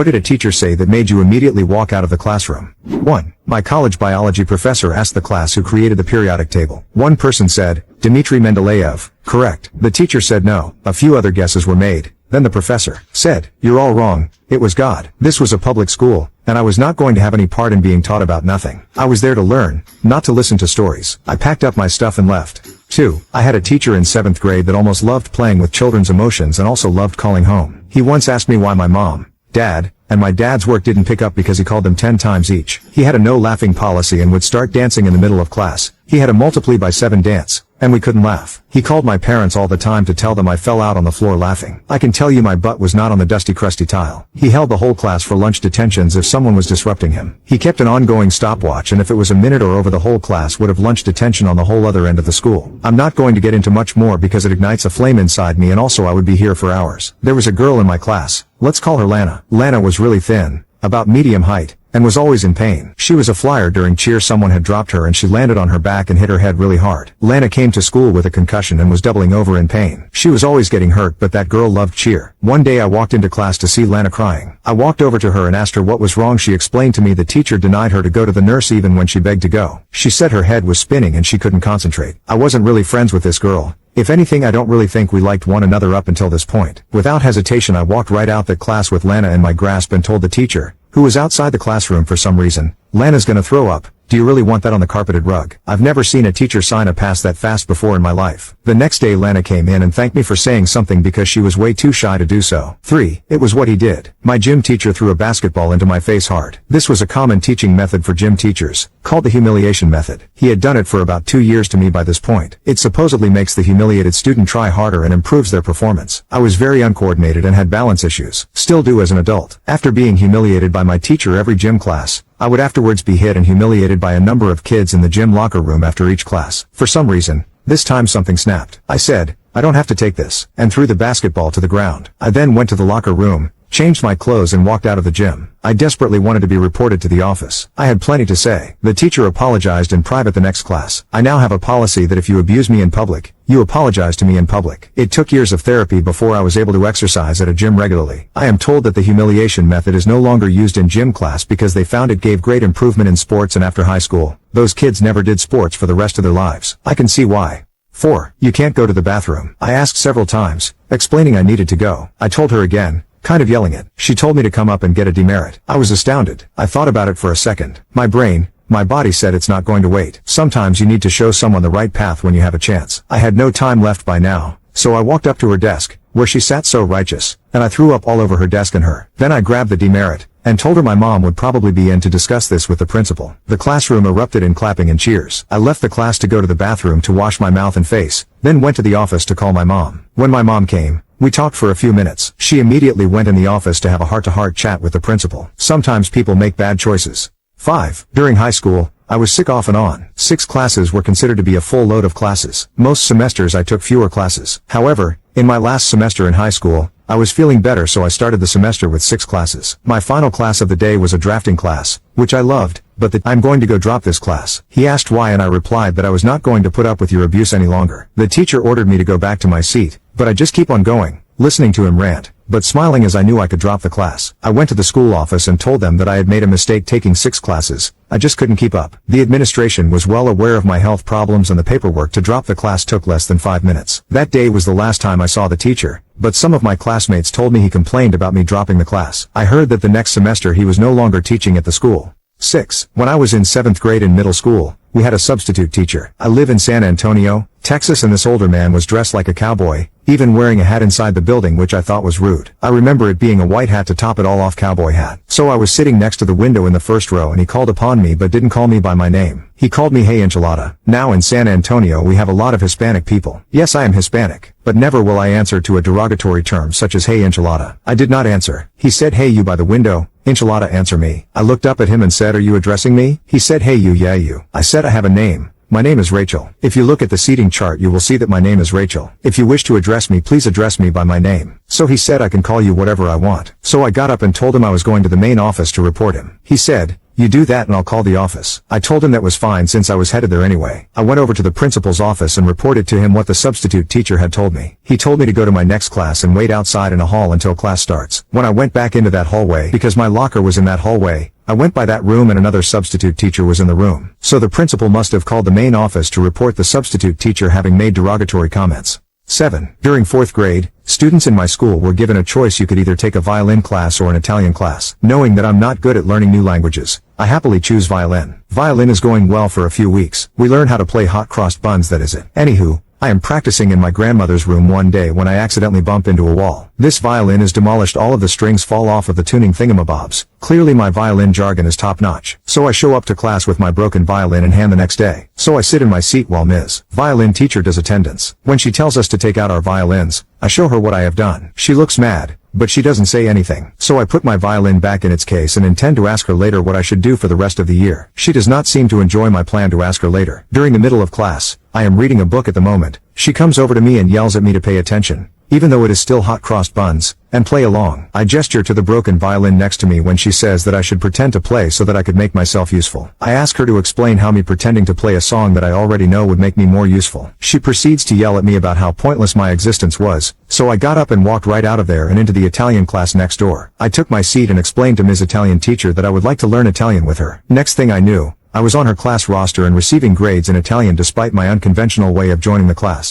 What did a teacher say that made you immediately walk out of the classroom? 1. My college biology professor asked the class who created the periodic table. One person said, Dmitry Mendeleev. Correct. The teacher said no. A few other guesses were made. Then the professor said, you're all wrong. It was God. This was a public school, and I was not going to have any part in being taught about nothing. I was there to learn, not to listen to stories. I packed up my stuff and left. 2. I had a teacher in 7th grade that almost loved playing with children's emotions and also loved calling home. He once asked me why my mom, Dad, and my dad's work didn't pick up because he called them 10 times each. He had a no laughing policy and would start dancing in the middle of class. He had a multiply by 7 dance, and we couldn't laugh. He called my parents all the time to tell them I fell out on the floor laughing. I can tell you my butt was not on the dusty crusty tile. He held the whole class for lunch detentions if someone was disrupting him. He kept an ongoing stopwatch, and if it was a minute or over, the whole class would have lunch detention on the whole other end of the school. I'm not going to get into much more because it ignites a flame inside me, and also I would be here for hours. There was a girl in my class. Let's call her Lana. Lana was really thin, about medium height, and was always in pain. She was a flyer during cheer. Someone had dropped her and she landed on her back and hit her head really hard. Lana came to school with a concussion and was doubling over in pain. She was always getting hurt, but that girl loved cheer. One day I walked into class to see Lana crying. I walked over to her and asked her what was wrong. She explained to me the teacher denied her to go to the nurse even when she begged to go. She said her head was spinning and she couldn't concentrate. I wasn't really friends with this girl. If anything, I don't really think we liked one another up until this point. Without hesitation, I walked right out that class with Lana in my grasp and told the teacher, who was outside the classroom for some reason, Lana's gonna throw up. Do you really want that on the carpeted rug? I've never seen a teacher sign a pass that fast before in my life. The next day Lana came in and thanked me for saying something because she was way too shy to do so. 3. It was what he did. My gym teacher threw a basketball into my face hard. This was a common teaching method for gym teachers, called the humiliation method. He had done it for about 2 years to me by this point. It supposedly makes the humiliated student try harder and improves their performance. I was very uncoordinated and had balance issues. Still do as an adult. After being humiliated by my teacher every gym class, I would afterwards be hit and humiliated by a number of kids in the gym locker room after each class. For some reason, this time something snapped. I said, I don't have to take this, and threw the basketball to the ground. I then went to the locker room, changed my clothes and walked out of the gym. I desperately wanted to be reported to the office. I had plenty to say. The teacher apologized in private the next class. I now have a policy that if you abuse me in public, you apologize to me in public. It took years of therapy before I was able to exercise at a gym regularly. I am told that the humiliation method is no longer used in gym class because they found it gave great improvement in sports, and after high school, those kids never did sports for the rest of their lives. I can see why. 4. You can't go to the bathroom. I asked several times, explaining I needed to go. I told her again, kind of yelling it. She told me to come up and get a demerit. I was astounded. I thought about it for a second. My brain, my body said it's not going to wait. Sometimes you need to show someone the right path when you have a chance. I had no time left by now, so I walked up to her desk, where she sat so righteous, and I threw up all over her desk and her. Then I grabbed the demerit, and told her my mom would probably be in to discuss this with the principal. The classroom erupted in clapping and cheers. I left the class to go to the bathroom to wash my mouth and face, then went to the office to call my mom. When my mom came, we talked for a few minutes. She immediately went in the office to have a heart-to-heart chat with the principal. Sometimes people make bad choices. 5. During high school, I was sick off and on. 6 classes were considered to be a full load of classes. Most semesters I took fewer classes. However, in my last semester in high school, I was feeling better, so I started the semester with 6 classes. My final class of the day was a drafting class, which I loved, but I'm going to go drop this class. He asked why and I replied that I was not going to put up with your abuse any longer. The teacher ordered me to go back to my seat, but I just keep on going, listening to him rant, but smiling as I knew I could drop the class. I went to the school office and told them that I had made a mistake taking 6 classes. I just couldn't keep up. The administration was well aware of my health problems and the paperwork to drop the class took less than 5 minutes. That day was the last time I saw the teacher, but some of my classmates told me he complained about me dropping the class. I heard that the next semester he was no longer teaching at the school. 6. When I was in 7th grade in middle school, we had a substitute teacher. I live in San Antonio, Texas, and this older man was dressed like a cowboy, even wearing a hat inside the building, which I thought was rude. I remember it being a white hat to top it all off, cowboy hat. So I was sitting next to the window in the first row and he called upon me but didn't call me by my name. He called me Hey Enchilada. Now in San Antonio we have a lot of Hispanic people. Yes, I am Hispanic, but never will I answer to a derogatory term such as Hey Enchilada. I did not answer. He said, Hey you by the window, Enchilada, answer me. I looked up at him and said, Are you addressing me? He said, Hey you, yeah you. I said, I have a name. My name is Rachel. If you look at the seating chart you will see that my name is Rachel. If you wish to address me, please address me by my name. So he said, I can call you whatever I want. So I got up and told him I was going to the main office to report him. He said, You do that and I'll call the office. I told him that was fine since I was headed there anyway. I went over to the principal's office and reported to him what the substitute teacher had told me. He told me to go to my next class and wait outside in a hall until class starts. When I went back into that hallway, because my locker was in that hallway, I went by that room and another substitute teacher was in the room. So the principal must have called the main office to report the substitute teacher having made derogatory comments. 7. During 4th grade, students in my school were given a choice. You could either take a violin class or an Italian class. Knowing that I'm not good at learning new languages, I happily choose violin. Violin is going well for a few weeks. We learn how to play hot crossed buns, that is it. Anywho, I am practicing in my grandmother's room one day when I accidentally bump into a wall. This violin is demolished, all of the strings fall off of the tuning thingamabobs. Clearly my violin jargon is top notch. So I show up to class with my broken violin in hand the next day. So I sit in my seat while Ms. Violin teacher does attendance. When she tells us to take out our violins, I show her what I have done. She looks mad, but she doesn't say anything. So I put my violin back in its case and intend to ask her later what I should do for the rest of the year. She does not seem to enjoy my plan to ask her later. During the middle of class, I am reading a book at the moment. She comes over to me and yells at me to pay attention, even though it is still hot crossed buns, and play along. I gesture to the broken violin next to me when she says that I should pretend to play so that I could make myself useful. I ask her to explain how me pretending to play a song that I already know would make me more useful. She proceeds to yell at me about how pointless my existence was, so I got up and walked right out of there and into the Italian class next door. I took my seat and explained to Ms. Italian teacher that I would like to learn Italian with her. Next thing I knew, I was on her class roster and receiving grades in Italian despite my unconventional way of joining the class.